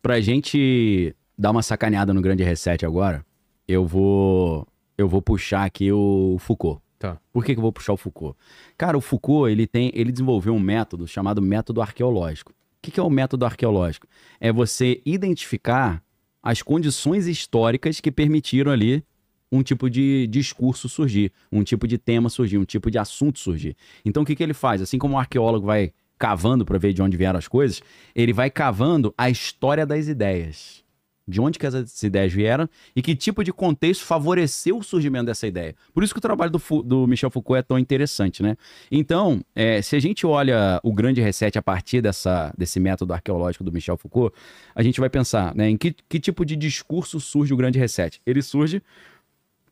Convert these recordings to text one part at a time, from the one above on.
pra gente dar uma sacaneada no grande reset agora, eu vou puxar aqui o Foucault. Tá. Por que eu vou puxar o Foucault? Cara, o Foucault, ele desenvolveu um método chamado método arqueológico. O que é o método arqueológico? É você identificar as condições históricas que permitiram ali um tipo de discurso surgir, um tipo de tema surgir, um tipo de assunto surgir. Então, o que ele faz? Assim como o arqueólogo vai cavando para ver de onde vieram as coisas, ele vai cavando a história das ideias. De onde que essas ideias vieram e que tipo de contexto favoreceu o surgimento dessa ideia. Por isso que o trabalho do Michel Foucault é tão interessante, né? Então, se a gente olha o grande reset a partir desse método arqueológico do Michel Foucault, a gente vai pensar, né, em que tipo de discurso surge o grande reset. Ele surge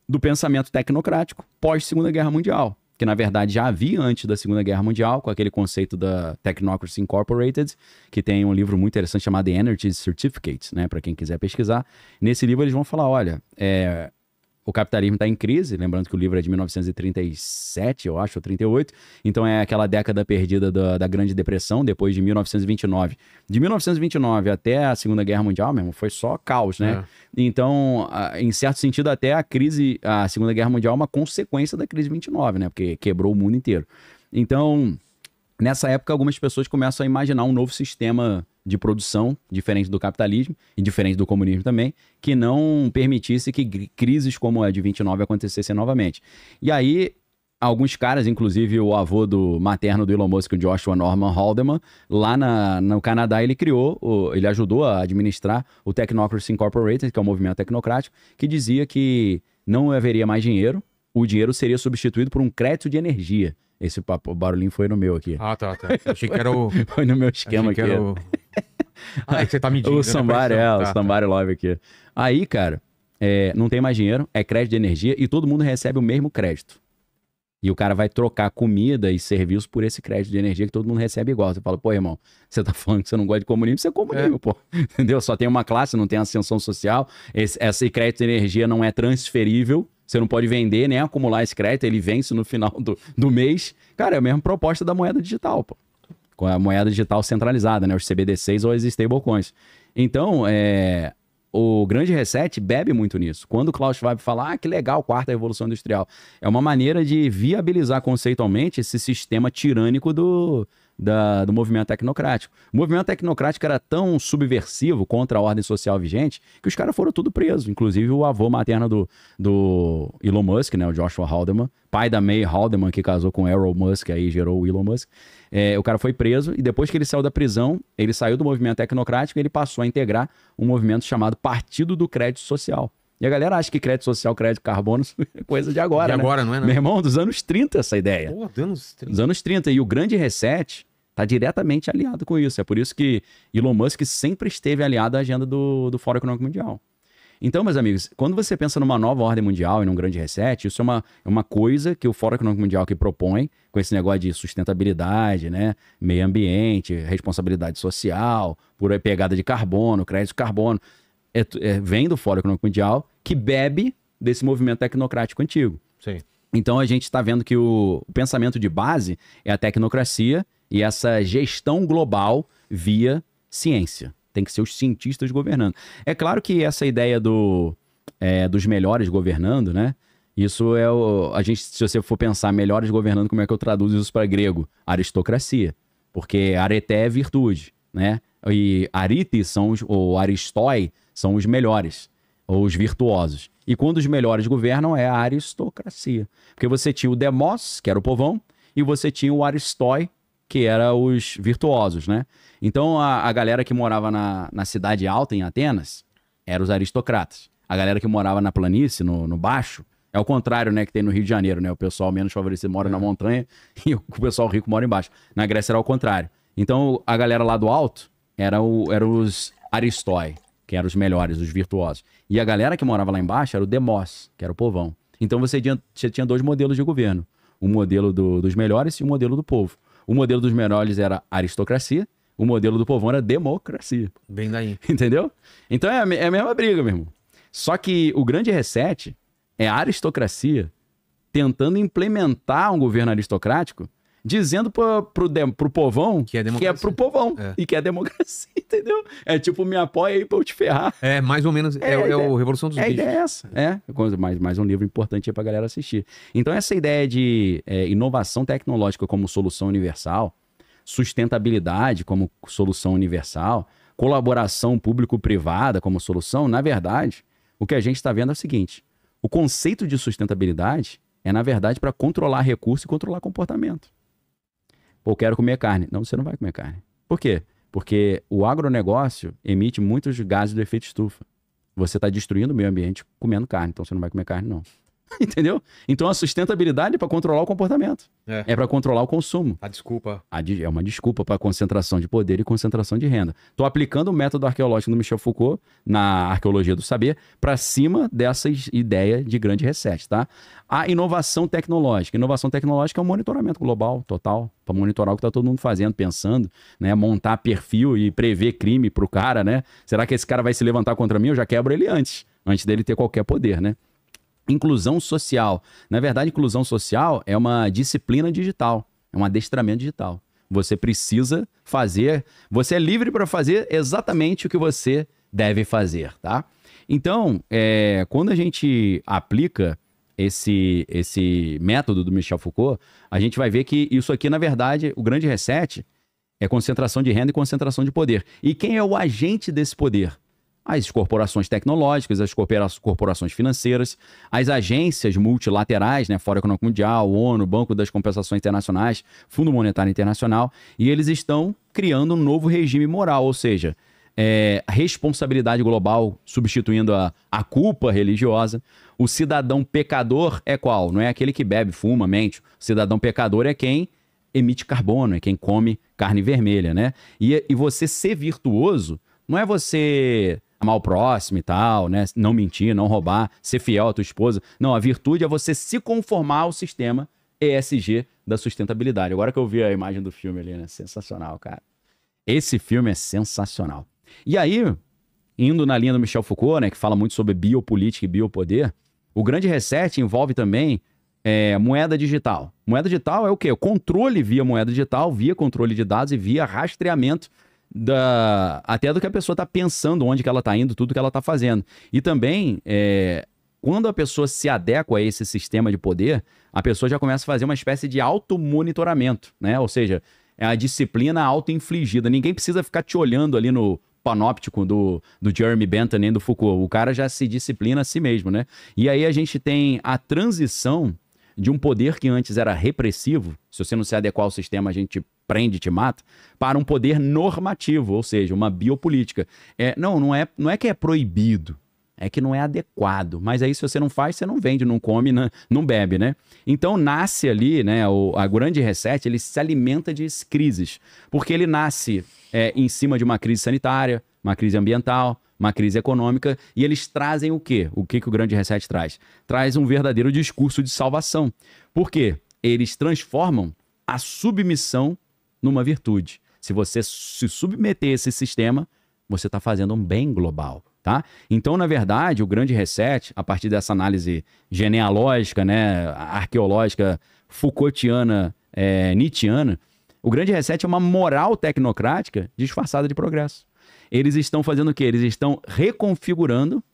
do pensamento tecnocrático pós-Segunda Guerra Mundial, que na verdade já havia antes da Segunda Guerra Mundial, com aquele conceito da Technocracy Incorporated, que tem um livro muito interessante chamado The Energy Certificate, né, para quem quiser pesquisar. Nesse livro eles vão falar, olha, o capitalismo está em crise, lembrando que o livro é de 1937, eu acho, ou 38, então é aquela década perdida da Grande Depressão, depois de 1929. De 1929 até a Segunda Guerra Mundial, mesmo, foi só caos, né? Então, em certo sentido, até a Segunda Guerra Mundial é uma consequência da crise de 29, né? Porque quebrou o mundo inteiro. Então, nessa época, algumas pessoas começam a imaginar um novo sistema de produção, diferente do capitalismo e diferente do comunismo também, que não permitisse que crises como a de 29 acontecessem novamente. E aí, alguns caras, inclusive o avô materno do Elon Musk, o Joshua Norman Haldeman, lá no Canadá, ele ajudou a administrar o Technocracy Incorporated, que é um movimento tecnocrático, que dizia que não haveria mais dinheiro, o dinheiro seria substituído por um crédito de energia. Esse barulhinho foi no meu aqui. Ah, tá. Achei que era o... Foi no meu esquema aqui. É que você tá medindo. O Somebody, o Somebody Love aqui. Aí, cara, não tem mais dinheiro, é crédito de energia e todo mundo recebe o mesmo crédito. E o cara vai trocar comida e serviço por esse crédito de energia que todo mundo recebe igual. Você fala, pô, irmão, você tá falando que você não gosta de comunismo, você é comunismo, pô. Entendeu? Só tem uma classe, não tem ascensão social. Esse crédito de energia não é transferível. Você não pode vender nem acumular esse crédito, ele vence no final do mês. Cara, é a mesma proposta da moeda digital, pô. Com a moeda digital centralizada, né? Os CBDCs ou as stablecoins. Então, o grande reset bebe muito nisso. Quando o Klaus Schwab fala, que legal, quarta revolução industrial, é uma maneira de viabilizar conceitualmente esse sistema tirânico do movimento tecnocrático. O movimento tecnocrático era tão subversivo contra a ordem social vigente que os caras foram tudo presos. Inclusive o avô materno do Elon Musk, né, o Joshua Haldeman, pai da May Haldeman, que casou com Elon Musk, aí gerou o Elon Musk. O cara foi preso e depois que ele saiu da prisão, ele saiu do movimento tecnocrático e ele passou a integrar um movimento chamado Partido do Crédito Social. E a galera acha que crédito social, crédito carbono é coisa de agora, de né? agora, não é? Não. Meu irmão, dos anos 30 essa ideia. Pô, dos anos 30. E o grande reset está diretamente aliado com isso. É por isso que Elon Musk sempre esteve aliado à agenda do Fórum Econômico Mundial. Então, meus amigos, quando você pensa numa nova ordem mundial e num grande reset, isso é uma coisa que o Fórum Econômico Mundial que propõe, com esse negócio de sustentabilidade, né, meio ambiente, responsabilidade social, por pegada de carbono, crédito de carbono, vem do Fórum Econômico Mundial, que bebe desse movimento tecnocrático antigo. Sim. Então, a gente está vendo que o pensamento de base é a tecnocracia e essa gestão global via ciência. Tem que ser os cientistas governando. É claro que essa ideia dos melhores governando, né? Isso se você for pensar melhores governando, como é que eu traduzo isso para grego? Aristocracia. Porque areté é virtude, né? E arites ou aristói são os melhores, ou os virtuosos. E quando os melhores governam, é a aristocracia. Porque você tinha o demos, que era o povão, e você tinha o aristói, que era os virtuosos, né? Então, a galera que morava na cidade alta, em Atenas, eram os aristocratas. A galera que morava na planície, no baixo, é o contrário, né, que tem no Rio de Janeiro, né? O pessoal menos favorecido mora na montanha e o pessoal rico mora embaixo. Na Grécia era o contrário. Então, a galera lá do alto eram os aristói, que eram os melhores, os virtuosos. E a galera que morava lá embaixo era o demos, que era o povão. Então, você tinha dois modelos de governo. O modelo dos melhores e o modelo do povo. O modelo dos melhores era aristocracia, o modelo do povão era democracia. Bem daí. Entendeu? Então é a mesma briga, meu irmão. Só que o grande reset é a aristocracia tentando implementar um governo aristocrático dizendo pro povão Que é que é democracia. pro povão e que é democracia, entendeu? É tipo, me apoia aí pra eu te ferrar. É, mais ou menos, é o Revolução dos A Bichos. ideia é essa. Mais um livro importante aí pra galera assistir. Então, essa ideia de inovação tecnológica como solução universal, sustentabilidade como solução universal, colaboração público-privada como solução, na verdade, o que a gente está vendo é o seguinte: o conceito de sustentabilidade é, na verdade, para controlar recurso e controlar comportamento. Pô, eu quero comer carne. Não, você não vai comer carne. Por quê? Porque o agronegócio emite muitos gases do efeito estufa. Você está destruindo o meio ambiente comendo carne, então você não vai comer carne, não. Entendeu? Então a sustentabilidade é para controlar o comportamento. É para controlar o consumo. A desculpa. É uma desculpa para concentração de poder e concentração de renda. Estou aplicando o método arqueológico do Michel Foucault na arqueologia do saber para cima dessa ideia de grande reset, tá? A inovação tecnológica. Inovação tecnológica é um monitoramento global, total, para monitorar o que está todo mundo fazendo, pensando, né? Montar perfil e prever crime para o cara, né? Será que esse cara vai se levantar contra mim? Eu já quebro ele antes dele ter qualquer poder, né? Inclusão social. Na verdade, inclusão social é uma disciplina digital, é um adestramento digital. Você precisa fazer, você é livre para fazer exatamente o que você deve fazer, tá? Então, quando a gente aplica esse método do Michel Foucault, a gente vai ver que isso aqui, na verdade, o grande reset é concentração de renda e concentração de poder. E quem é o agente desse poder? As corporações tecnológicas, as corporações financeiras, as agências multilaterais, né, Fórum Econômico Mundial, ONU, Banco das Compensações Internacionais, Fundo Monetário Internacional, e eles estão criando um novo regime moral, ou seja, responsabilidade global substituindo a culpa religiosa. O cidadão pecador é qual? Não é aquele que bebe, fuma, mente. O cidadão pecador é quem emite carbono, é quem come carne vermelha, né? E você ser virtuoso não é você amar o próximo e tal, né? Não mentir, não roubar, ser fiel à tua esposa. Não, a virtude é você se conformar ao sistema ESG da sustentabilidade. Agora que eu vi a imagem do filme ali, né? Sensacional, cara. Esse filme é sensacional. E aí, indo na linha do Michel Foucault, né? Que fala muito sobre biopolítica e biopoder, o grande reset envolve também moeda digital. Moeda digital é o quê? O controle via moeda digital, via controle de dados e via rastreamento até do que a pessoa está pensando, onde que ela está indo, tudo que ela está fazendo. E também, quando a pessoa se adequa a esse sistema de poder, a pessoa já começa a fazer uma espécie de automonitoramento, né? Ou seja, é a disciplina auto-infligida. Ninguém precisa ficar te olhando ali no panóptico do Jeremy Bentham nem do Foucault. O cara já se disciplina a si mesmo, né? E aí a gente tem a transição de um poder que antes era repressivo, se você não se adequar ao sistema, a gente prende, te mata, para um poder normativo, ou seja, uma biopolítica. Não é que é proibido, é que não é adequado. Mas aí, se você não faz, você não vende, não come, não bebe, né? Então, nasce ali, né, a grande reset, ele se alimenta de crises, porque ele nasce em cima de uma crise sanitária, uma crise ambiental, uma crise econômica, e eles trazem o quê? O que o grande reset traz? Traz um verdadeiro discurso de salvação. Por quê? Eles transformam a submissão numa virtude. Se você se submeter a esse sistema, você está fazendo um bem global, tá? Então, na verdade, o grande reset, a partir dessa análise genealógica, né, arqueológica, Foucaultiana, Nietzscheana, o grande reset é uma moral tecnocrática disfarçada de progresso. Eles estão fazendo o quê? Eles estão reconfigurando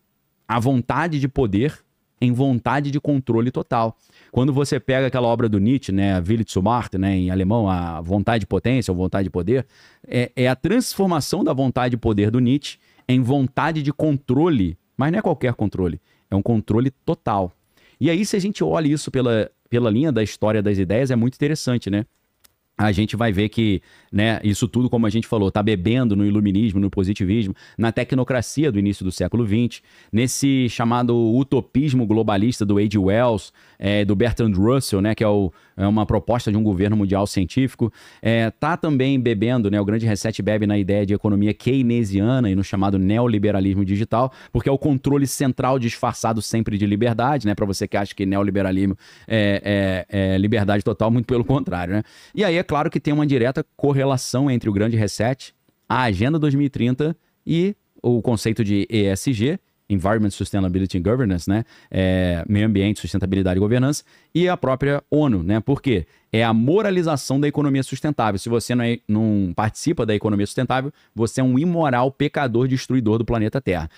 a vontade de poder em vontade de controle total. Quando você pega aquela obra do Nietzsche, né, a Wille zur Macht, né, em alemão, a vontade de potência ou vontade de poder, é a transformação da vontade de poder do Nietzsche em vontade de controle, mas não é qualquer controle, é um controle total. E aí, se a gente olha isso pela linha da história das ideias, é muito interessante, né? A gente vai ver que, né, isso tudo, como a gente falou, está bebendo no iluminismo, no positivismo, na tecnocracia do início do século XX, nesse chamado utopismo globalista do A.G. Wells, do Bertrand Russell, né, que é uma proposta de um governo mundial científico. Tá também bebendo, né, o grande reset bebe na ideia de economia keynesiana e no chamado neoliberalismo digital, porque é o controle central disfarçado sempre de liberdade, né, para você que acha que neoliberalismo é liberdade total, muito pelo contrário, né? E aí é claro que tem uma direta correlação entre o grande reset, a Agenda 2030 e o conceito de ESG Environment, Sustainability and Governance, né? Meio ambiente, sustentabilidade e governança, e a própria ONU, né? Por quê? É a moralização da economia sustentável. Se você não participa da economia sustentável, você é um imoral, pecador, destruidor do planeta Terra.